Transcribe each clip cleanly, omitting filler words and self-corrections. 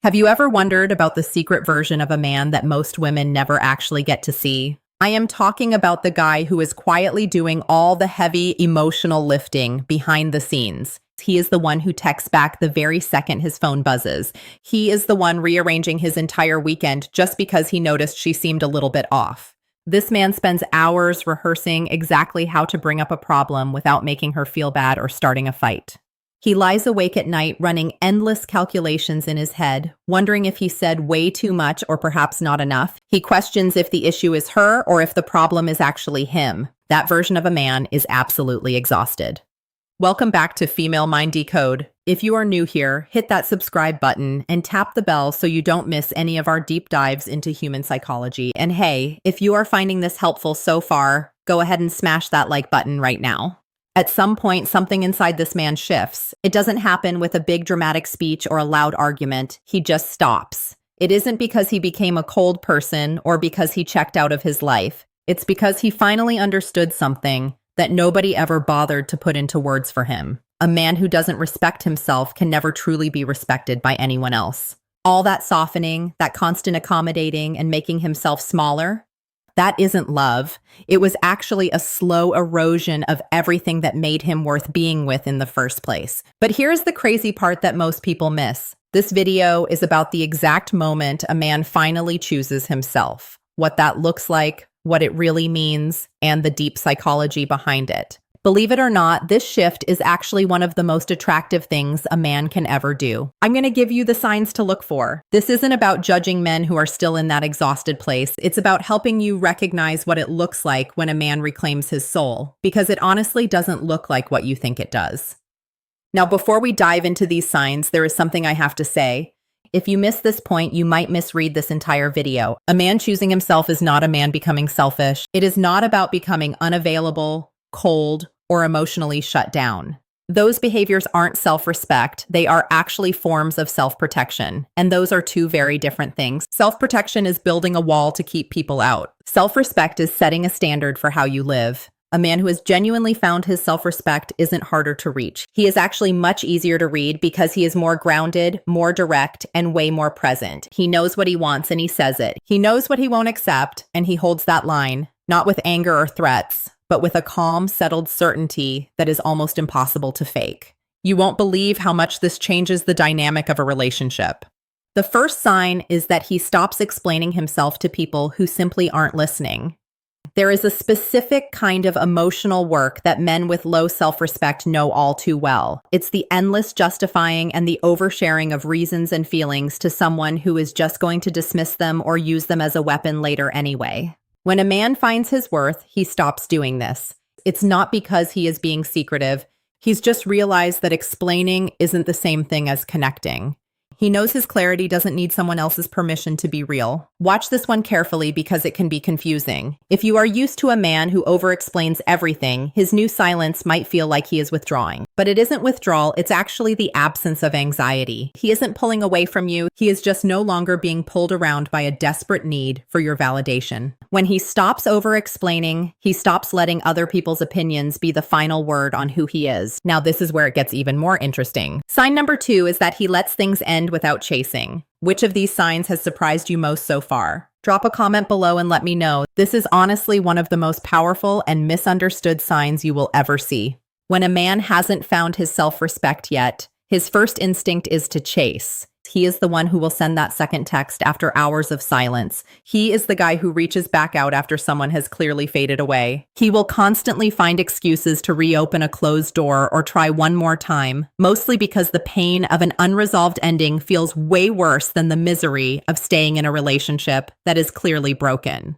Have you ever wondered about the secret version of a man that most women never actually get to see? I am talking about the guy who is quietly doing all the heavy emotional lifting behind the scenes. He is the one who texts back the very second his phone buzzes. He is the one rearranging his entire weekend just because he noticed she seemed a little bit off. This man spends hours rehearsing exactly how to bring up a problem without making her feel bad or starting a fight. He lies awake at night running endless calculations in his head, wondering if he said way too much or perhaps not enough. He questions if the issue is her or if the problem is actually him. That version of a man is absolutely exhausted. Welcome back to Female Mind Decode. If you are new here, hit that subscribe button and tap the bell so you don't miss any of our deep dives into human psychology. And hey, if you are finding this helpful so far, go ahead and smash that like button right now. At some point, something inside this man shifts. It doesn't happen with a big dramatic speech or a loud argument. He just stops. It isn't because he became a cold person or because he checked out of his life. It's because he finally understood something that nobody ever bothered to put into words for him. A man who doesn't respect himself can never truly be respected by anyone else. All that softening, that constant accommodating and making himself smaller, that isn't love. It was actually a slow erosion of everything that made him worth being with in the first place. But here's the crazy part that most people miss. This video is about the exact moment a man finally chooses himself, what that looks like, what it really means, and the deep psychology behind it. Believe it or not, this shift is actually one of the most attractive things a man can ever do. I'm going to give you the signs to look for. This isn't about judging men who are still in that exhausted place. It's about helping you recognize what it looks like when a man reclaims his soul, because it honestly doesn't look like what you think it does. Now, before we dive into these signs, there is something I have to say. If you miss this point, you might misread this entire video. A man choosing himself is not a man becoming selfish. It is not about becoming unavailable, cold, or emotionally shut down. Those behaviors aren't self-respect. They are actually forms of self-protection. And those are two very different things. Self-protection is building a wall to keep people out. Self-respect is setting a standard for how you live. A man who has genuinely found his self-respect isn't harder to reach. He is actually much easier to read because he is more grounded, more direct, and way more present. He knows what he wants and he says it. He knows what he won't accept, and he holds that line, not with anger or threats, but with a calm, settled certainty that is almost impossible to fake. You won't believe how much this changes the dynamic of a relationship. The first sign is that he stops explaining himself to people who simply aren't listening. There is a specific kind of emotional work that men with low self-respect know all too well. It's the endless justifying and the oversharing of reasons and feelings to someone who is just going to dismiss them or use them as a weapon later anyway. When a man finds his worth, he stops doing this. It's not because he is being secretive. He's just realized that explaining isn't the same thing as connecting. He knows his clarity doesn't need someone else's permission to be real. Watch this one carefully because it can be confusing. If you are used to a man who over-explains everything, his new silence might feel like he is withdrawing. But it isn't withdrawal, it's actually the absence of anxiety. He isn't pulling away from you, he is just no longer being pulled around by a desperate need for your validation. When he stops over-explaining, he stops letting other people's opinions be the final word on who he is. Now this is where it gets even more interesting. Sign number 2 is that he lets things end without chasing. Which of these signs has surprised you most so far? Drop a comment below and let me know. This is honestly one of the most powerful and misunderstood signs you will ever see. When a man hasn't found his self-respect yet, his first instinct is to chase. He is the one who will send that second text after hours of silence. He is the guy who reaches back out after someone has clearly faded away. He will constantly find excuses to reopen a closed door or try one more time, mostly because the pain of an unresolved ending feels way worse than the misery of staying in a relationship that is clearly broken.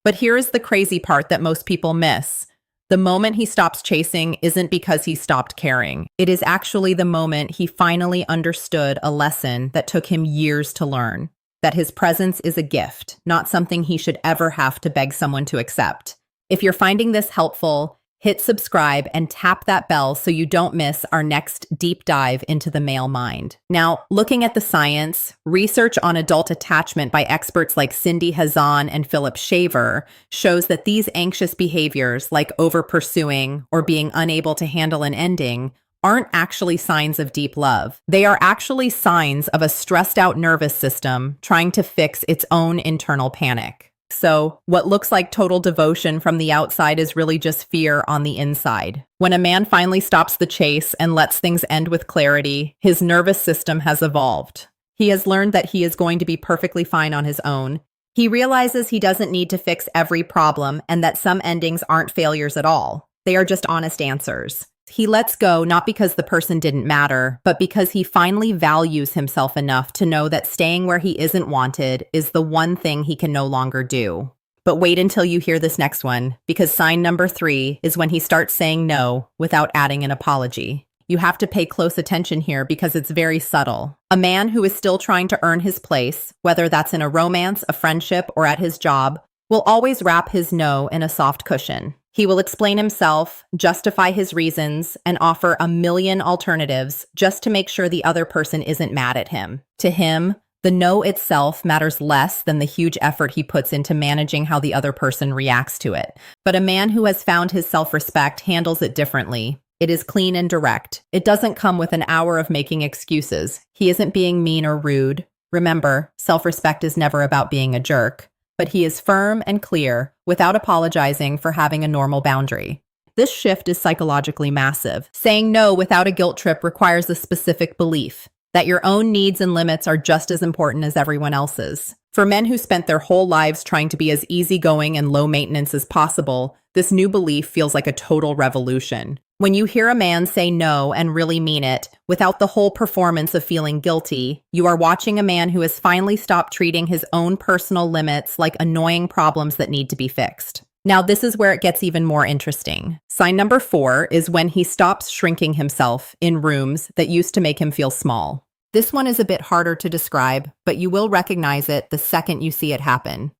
But here is the crazy part that most people miss. The moment he stops chasing isn't because he stopped caring. It is actually the moment he finally understood a lesson that took him years to learn. That his presence is a gift, not something he should ever have to beg someone to accept. If you're finding this helpful, hit subscribe and tap that bell so you don't miss our next deep dive into the male mind. Now, looking at the science, research on adult attachment by experts like Cindy Hazan and Philip Shaver shows that these anxious behaviors like over-pursuing or being unable to handle an ending aren't actually signs of deep love. They are actually signs of a stressed out nervous system trying to fix its own internal panic. So, what looks like total devotion from the outside is really just fear on the inside. When a man finally stops the chase and lets things end with clarity, his nervous system has evolved. He has learned that he is going to be perfectly fine on his own. He realizes he doesn't need to fix every problem and that some endings aren't failures at all. They are just honest answers. He lets go not because the person didn't matter, but because he finally values himself enough to know that staying where he isn't wanted is the one thing he can no longer do. But wait until you hear this next one, because sign number 3 is when he starts saying no without adding an apology. You have to pay close attention here because it's very subtle. A man who is still trying to earn his place, whether that's in a romance, a friendship, or at his job, will always wrap his no in a soft cushion. He will explain himself, justify his reasons, and offer a million alternatives just to make sure the other person isn't mad at him. To him, the no itself matters less than the huge effort he puts into managing how the other person reacts to it. But a man who has found his self-respect handles it differently. It is clean and direct. It doesn't come with an hour of making excuses. He isn't being mean or rude. Remember, self-respect is never about being a jerk. But he is firm and clear, without apologizing for having a normal boundary. This shift is psychologically massive. Saying no without a guilt trip requires a specific belief that your own needs and limits are just as important as everyone else's. For men who spent their whole lives trying to be as easygoing and low maintenance as possible, this new belief feels like a total revolution. When you hear a man say no and really mean it, without the whole performance of feeling guilty, you are watching a man who has finally stopped treating his own personal limits like annoying problems that need to be fixed. Now, this is where it gets even more interesting. Sign number 4 is when he stops shrinking himself in rooms that used to make him feel small. This one is a bit harder to describe, but you will recognize it the second you see it happen.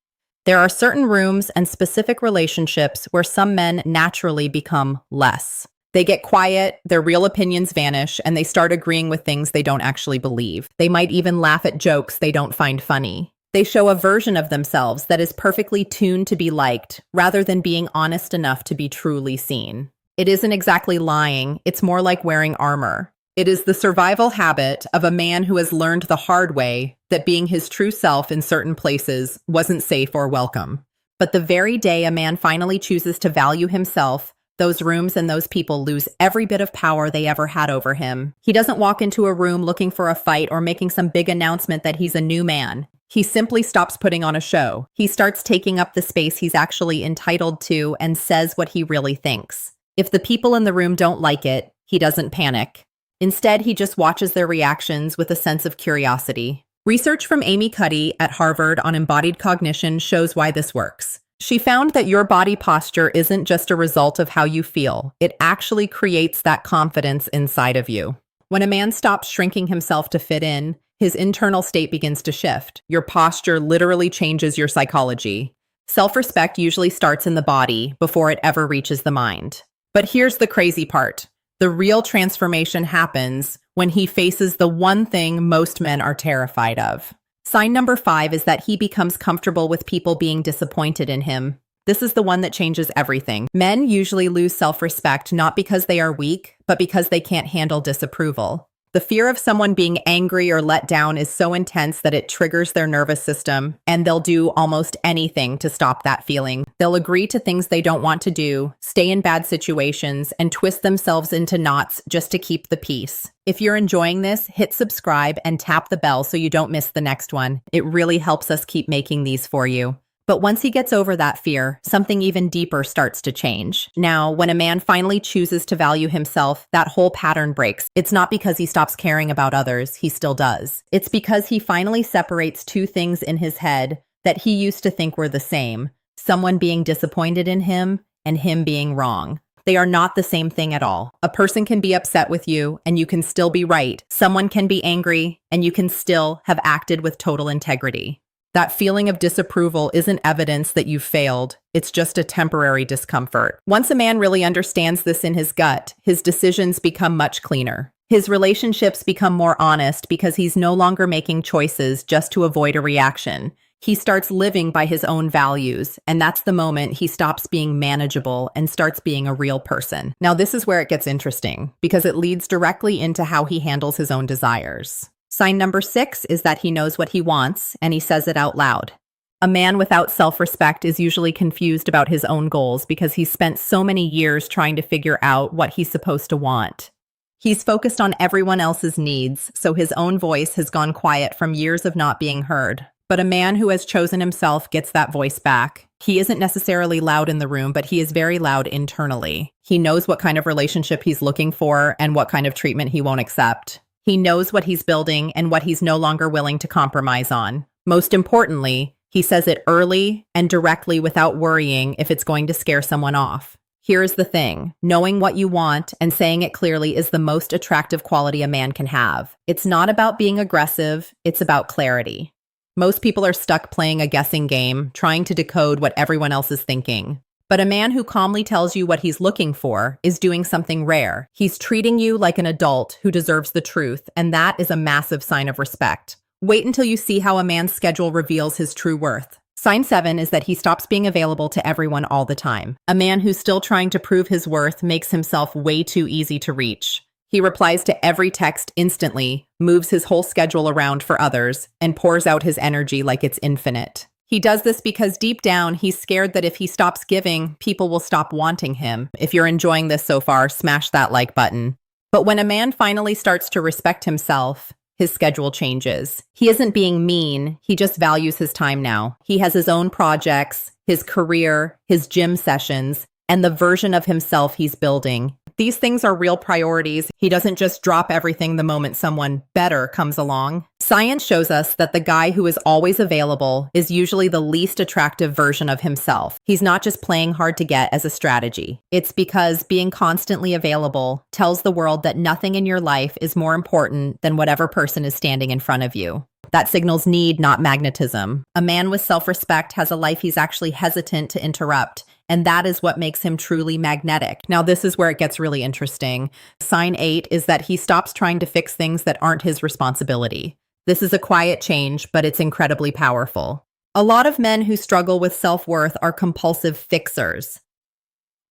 There are certain rooms and specific relationships where some men naturally become less. They get quiet, their real opinions vanish, and they start agreeing with things they don't actually believe. They might even laugh at jokes they don't find funny. They show a version of themselves that is perfectly tuned to be liked, rather than being honest enough to be truly seen. It isn't exactly lying, it's more like wearing armor. It is the survival habit of a man who has learned the hard way that being his true self in certain places wasn't safe or welcome. But the very day a man finally chooses to value himself, those rooms and those people lose every bit of power they ever had over him. He doesn't walk into a room looking for a fight or making some big announcement that he's a new man. He simply stops putting on a show. He starts taking up the space he's actually entitled to and says what he really thinks. If the people in the room don't like it, he doesn't panic. Instead, he just watches their reactions with a sense of curiosity. Research from Amy Cuddy at Harvard on embodied cognition shows why this works. She found that your body posture isn't just a result of how you feel. It actually creates that confidence inside of you. When a man stops shrinking himself to fit in, his internal state begins to shift. Your posture literally changes your psychology. Self-respect usually starts in the body before it ever reaches the mind. But here's the crazy part. The real transformation happens when he faces the one thing most men are terrified of. Sign number 5 is that he becomes comfortable with people being disappointed in him. This is the one that changes everything. Men usually lose self-respect not because they are weak, but because they can't handle disapproval. The fear of someone being angry or let down is so intense that it triggers their nervous system, and they'll do almost anything to stop that feeling. They'll agree to things they don't want to do, stay in bad situations, and twist themselves into knots just to keep the peace. If you're enjoying this, hit subscribe and tap the bell so you don't miss the next one. It really helps us keep making these for you. But once he gets over that fear, something even deeper starts to change. Now, when a man finally chooses to value himself, that whole pattern breaks. It's not because he stops caring about others, he still does. It's because he finally separates two things in his head that he used to think were the same: someone being disappointed in him and him being wrong. They are not the same thing at all. A person can be upset with you and you can still be right. Someone can be angry and you can still have acted with total integrity. That feeling of disapproval isn't evidence that you've failed. It's just a temporary discomfort. Once a man really understands this in his gut, his decisions become much cleaner. His relationships become more honest because he's no longer making choices just to avoid a reaction. He starts living by his own values, and that's the moment he stops being manageable and starts being a real person. Now, this is where it gets interesting, because it leads directly into how he handles his own desires. Sign number 6 is that he knows what he wants, and he says it out loud. A man without self-respect is usually confused about his own goals because he's spent so many years trying to figure out what he's supposed to want. He's focused on everyone else's needs, so his own voice has gone quiet from years of not being heard. But a man who has chosen himself gets that voice back. He isn't necessarily loud in the room, but he is very loud internally. He knows what kind of relationship he's looking for and what kind of treatment he won't accept. He knows what he's building and what he's no longer willing to compromise on. Most importantly, he says it early and directly without worrying if it's going to scare someone off. Here's the thing. Knowing what you want and saying it clearly is the most attractive quality a man can have. It's not about being aggressive, it's about clarity. Most people are stuck playing a guessing game, trying to decode what everyone else is thinking. But a man who calmly tells you what he's looking for is doing something rare. He's treating you like an adult who deserves the truth, and that is a massive sign of respect. Wait until you see how a man's schedule reveals his true worth. Sign 7 is that he stops being available to everyone all the time. A man who's still trying to prove his worth makes himself way too easy to reach. He replies to every text instantly, moves his whole schedule around for others, and pours out his energy like it's infinite. He does this because deep down, he's scared that if he stops giving, people will stop wanting him. If you're enjoying this so far, smash that like button. But when a man finally starts to respect himself, his schedule changes. He isn't being mean, he just values his time now. He has his own projects, his career, his gym sessions, and the version of himself he's building. These things are real priorities. He doesn't just drop everything the moment someone better comes along. Science shows us that the guy who is always available is usually the least attractive version of himself. He's not just playing hard to get as a strategy. It's because being constantly available tells the world that nothing in your life is more important than whatever person is standing in front of you. That signals need, not magnetism. A man with self-respect has a life he's actually hesitant to interrupt, and that is what makes him truly magnetic. Now, this is where it gets really interesting. Sign 8 is that he stops trying to fix things that aren't his responsibility. This is a quiet change, but it's incredibly powerful. A lot of men who struggle with self-worth are compulsive fixers.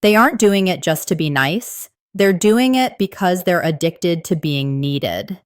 They aren't doing it just to be nice. They're doing it because they're addicted to being needed.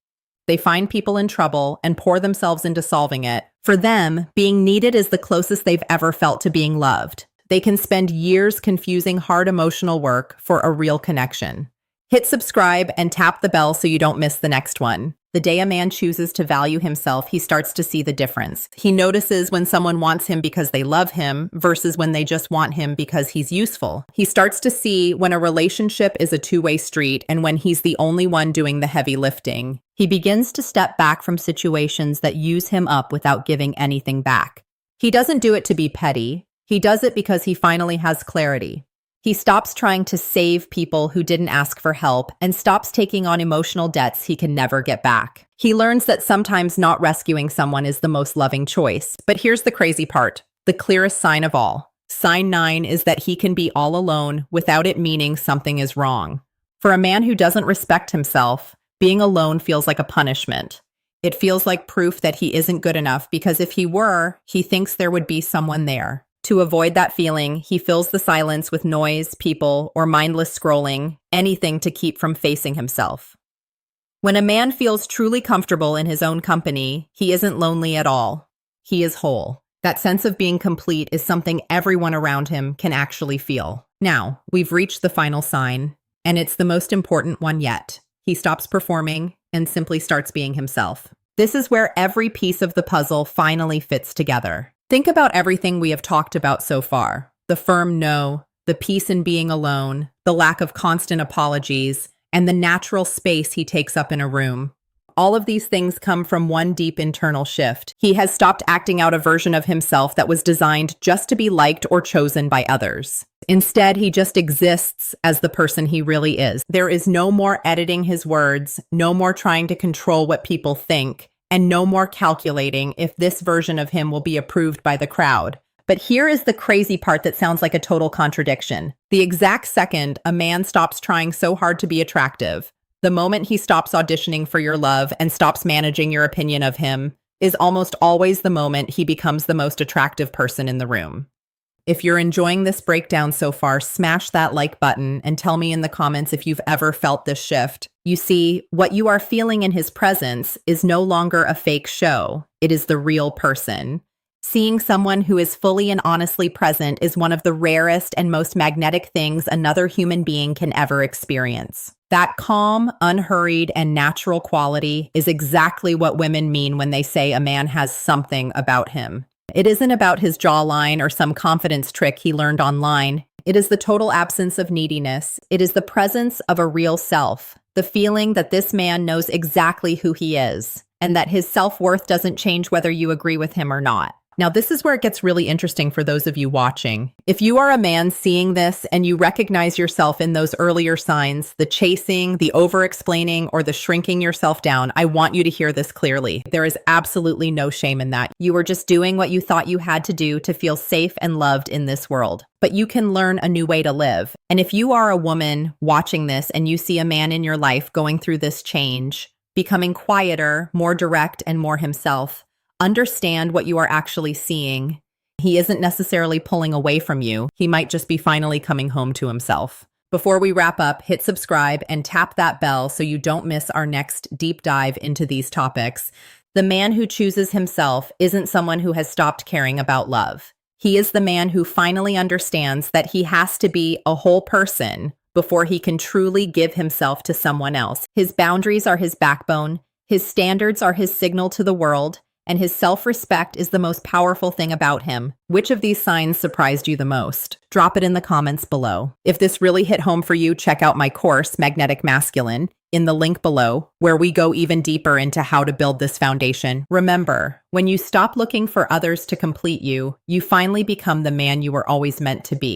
They find people in trouble and pour themselves into solving it. For them, being needed is the closest they've ever felt to being loved. They can spend years confusing hard emotional work for a real connection. Hit subscribe and tap the bell so you don't miss the next one. The day a man chooses to value himself, he starts to see the difference. He notices when someone wants him because they love him versus when they just want him because he's useful. He starts to see when a relationship is a two-way street and when he's the only one doing the heavy lifting. He begins to step back from situations that use him up without giving anything back. He doesn't do it to be petty. He does it because he finally has clarity. He stops trying to save people who didn't ask for help and stops taking on emotional debts he can never get back. He learns that sometimes not rescuing someone is the most loving choice. But here's the crazy part, the clearest sign of all. Sign 9 is that he can be all alone without it meaning something is wrong. For a man who doesn't respect himself, being alone feels like a punishment. It feels like proof that he isn't good enough because if he were, he thinks there would be someone there. To avoid that feeling, he fills the silence with noise, people, or mindless scrolling, anything to keep from facing himself. When a man feels truly comfortable in his own company, he isn't lonely at all. He is whole. That sense of being complete is something everyone around him can actually feel. Now, we've reached the final sign, and it's the most important one yet. He stops performing and simply starts being himself. This is where every piece of the puzzle finally fits together. Think about everything we have talked about so far. The firm no, the peace in being alone, the lack of constant apologies, and the natural space he takes up in a room. All of these things come from one deep internal shift. He has stopped acting out a version of himself that was designed just to be liked or chosen by others. Instead, he just exists as the person he really is. There is no more editing his words, no more trying to control what people think, and no more calculating if this version of him will be approved by the crowd. But here is the crazy part that sounds like a total contradiction. The exact second a man stops trying so hard to be attractive, the moment he stops auditioning for your love and stops managing your opinion of him, is almost always the moment he becomes the most attractive person in the room. If you're enjoying this breakdown so far, smash that like button and tell me in the comments if you've ever felt this shift. You see, what you are feeling in his presence is no longer a fake show. It is the real person. Seeing someone who is fully and honestly present is one of the rarest and most magnetic things another human being can ever experience. That calm, unhurried, and natural quality is exactly what women mean when they say a man has something about him. It isn't about his jawline or some confidence trick he learned online. It is the total absence of neediness. It is the presence of a real self, the feeling that this man knows exactly who he is, and that his self-worth doesn't change whether you agree with him or not. Now, this is where it gets really interesting for those of you watching. If you are a man seeing this and you recognize yourself in those earlier signs, the chasing, the over-explaining, or the shrinking yourself down, I want you to hear this clearly. There is absolutely no shame in that. You were just doing what you thought you had to do to feel safe and loved in this world. But you can learn a new way to live. And if you are a woman watching this and you see a man in your life going through this change, becoming quieter, more direct, and more himself, understand what you are actually seeing. He isn't necessarily pulling away from you. He might just be finally coming home to himself. Before we wrap up, hit subscribe and tap that bell so you don't miss our next deep dive into these topics. The man who chooses himself isn't someone who has stopped caring about love. He is the man who finally understands that he has to be a whole person before he can truly give himself to someone else. His boundaries are his backbone. His standards are his signal to the world. And his self-respect is the most powerful thing about him. Which of these signs surprised you the most? Drop it in the comments below. If this really hit home for you, check out my course, Magnetic Masculine, in the link below, where we go even deeper into how to build this foundation. Remember, when you stop looking for others to complete you, you finally become the man you were always meant to be.